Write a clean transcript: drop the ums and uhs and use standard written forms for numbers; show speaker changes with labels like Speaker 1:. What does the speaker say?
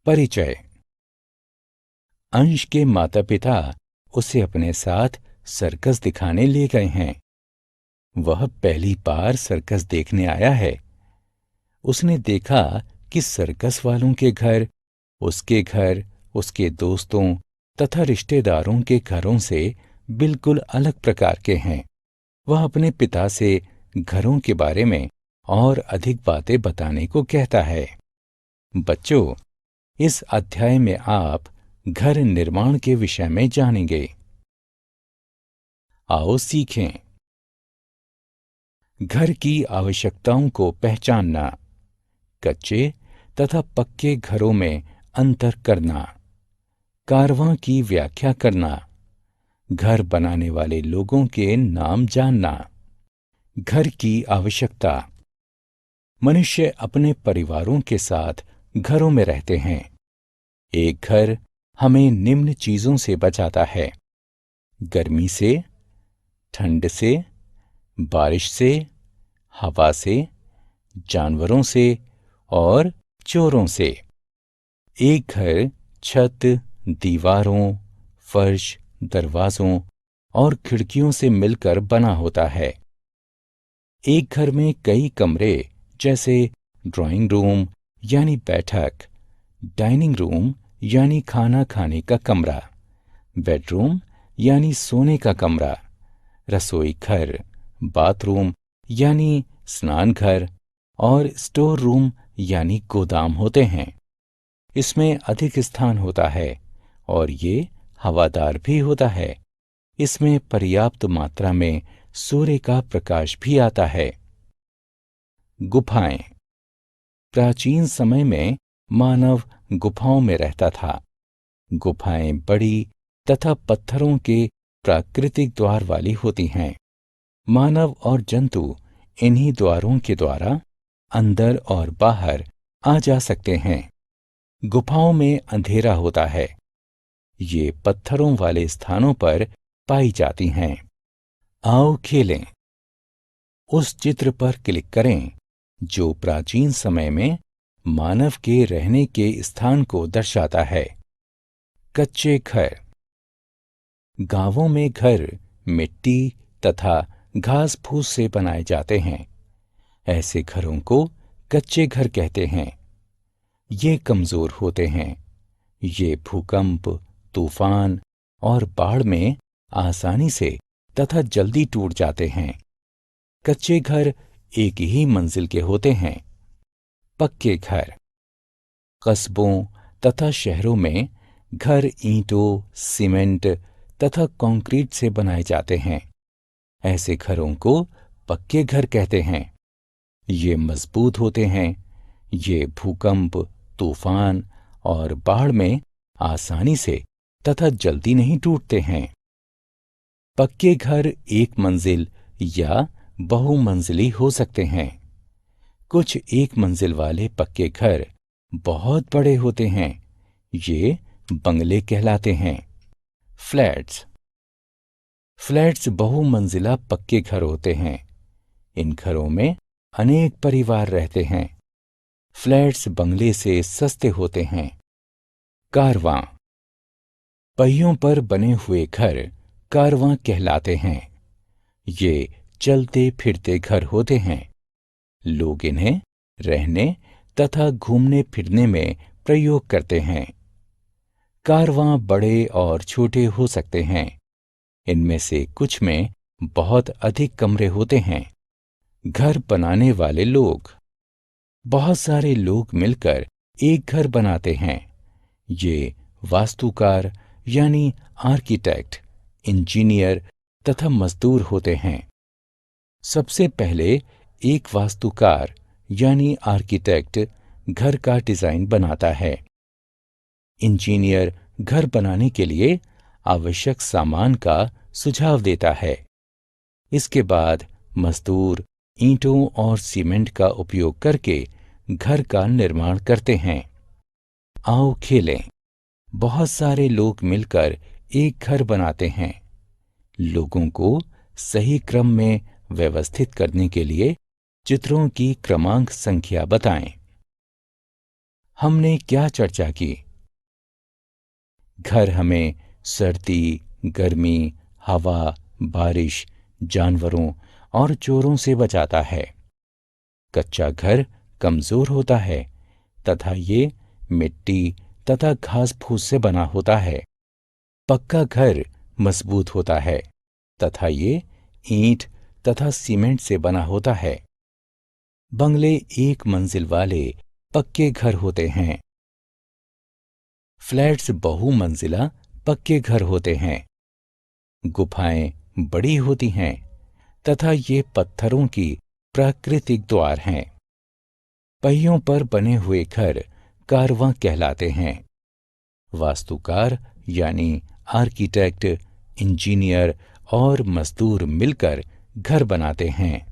Speaker 1: परिचय। अंश के माता पिता उसे अपने साथ सर्कस दिखाने ले गए हैं। वह पहली बार सर्कस देखने आया है। उसने देखा कि सर्कस वालों के घर, उसके दोस्तों तथा रिश्तेदारों के घरों से बिल्कुल अलग प्रकार के हैं। वह अपने पिता से घरों के बारे में और अधिक बातें बताने को कहता है। बच्चों, इस अध्याय में आप घर निर्माण के विषय में जानेंगे। आओ सीखें। घर की आवश्यकताओं को पहचानना, कच्चे तथा पक्के घरों में अंतर करना, कारवां की व्याख्या करना, घर बनाने वाले लोगों के नाम जानना। घर की आवश्यकता। मनुष्य अपने परिवारों के साथ घरों में रहते हैं। एक घर हमें निम्न चीजों से बचाता है: गर्मी से, ठंड से, बारिश से, हवा से, जानवरों से और चोरों से। एक घर छत, दीवारों, फर्श, दरवाजों और खिड़कियों से मिलकर बना होता है। एक घर में कई कमरे जैसे ड्राइंग रूम यानी बैठक, डाइनिंग रूम यानी खाना खाने का कमरा, बेडरूम यानी सोने का कमरा, रसोई घर, बाथरूम यानी स्नान घर और स्टोर रूम यानी गोदाम होते हैं। इसमें अधिक स्थान होता है और ये हवादार भी होता है। इसमें पर्याप्त मात्रा में सूर्य का प्रकाश भी आता है। गुफाएं। प्राचीन समय में मानव गुफाओं में रहता था। गुफाएं बड़ी तथा पत्थरों के प्राकृतिक द्वार वाली होती हैं। मानव और जंतु इन्हीं द्वारों के द्वारा अंदर और बाहर आ जा सकते हैं। गुफाओं में अंधेरा होता है। ये पत्थरों वाले स्थानों पर पाई जाती हैं। आओ खेलें। उस चित्र पर क्लिक करें जो प्राचीन समय में मानव के रहने के स्थान को दर्शाता है। कच्चे घर। गांवों में घर मिट्टी तथा घास फूस से बनाए जाते हैं। ऐसे घरों को कच्चे घर कहते हैं। ये कमजोर होते हैं। ये भूकंप, तूफान और बाढ़ में आसानी से तथा जल्दी टूट जाते हैं। कच्चे घर एक ही मंजिल के होते हैं। पक्के घर। कस्बों तथा शहरों में घर ईंटों, सीमेंट तथा कंक्रीट से बनाए जाते हैं। ऐसे घरों को पक्के घर कहते हैं। ये मजबूत होते हैं। ये भूकंप, तूफान और बाढ़ में आसानी से तथा जल्दी नहीं टूटते हैं। पक्के घर एक मंजिल या बहुमंजिली हो सकते हैं। कुछ एक मंजिल वाले पक्के घर बहुत बड़े होते हैं। ये बंगले कहलाते हैं। फ्लैट्स। फ्लैट्स बहुमंजिला पक्के घर होते हैं। इन घरों में अनेक परिवार रहते हैं। फ्लैट्स बंगले से सस्ते होते हैं। कारवां। पहियों पर बने हुए घर कारवां कहलाते हैं। ये चलते फिरते घर होते हैं। लोग इन्हें रहने तथा घूमने फिरने में प्रयोग करते हैं। कारवां बड़े और छोटे हो सकते हैं। इनमें से कुछ में बहुत अधिक कमरे होते हैं। घर बनाने वाले लोग। बहुत सारे लोग मिलकर एक घर बनाते हैं। ये वास्तुकार यानी आर्किटेक्ट, इंजीनियर तथा मजदूर होते हैं। सबसे पहले एक वास्तुकार यानी आर्किटेक्ट घर का डिजाइन बनाता है। इंजीनियर घर बनाने के लिए आवश्यक सामान का सुझाव देता है। इसके बाद मजदूर ईंटों और सीमेंट का उपयोग करके घर का निर्माण करते हैं। आओ खेलें। बहुत सारे लोग मिलकर एक घर बनाते हैं। लोगों को सही क्रम में व्यवस्थित करने के लिए चित्रों की क्रमांक संख्या बताएं। हमने क्या चर्चा की? घर हमें सर्दी, गर्मी, हवा, बारिश, जानवरों और चोरों से बचाता है। कच्चा घर कमजोर होता है तथा ये मिट्टी तथा घास फूस से बना होता है। पक्का घर मजबूत होता है तथा ये ईंट तथा सीमेंट से बना होता है। बंगले एक मंजिल वाले पक्के घर होते हैं। फ्लैट्स बहुमंजिला पक्के घर होते हैं। गुफाएं बड़ी होती हैं तथा ये पत्थरों की प्राकृतिक द्वार हैं। पहियों पर बने हुए घर कारवां कहलाते हैं। वास्तुकार यानी आर्किटेक्ट, इंजीनियर और मजदूर मिलकर घर बनाते हैं।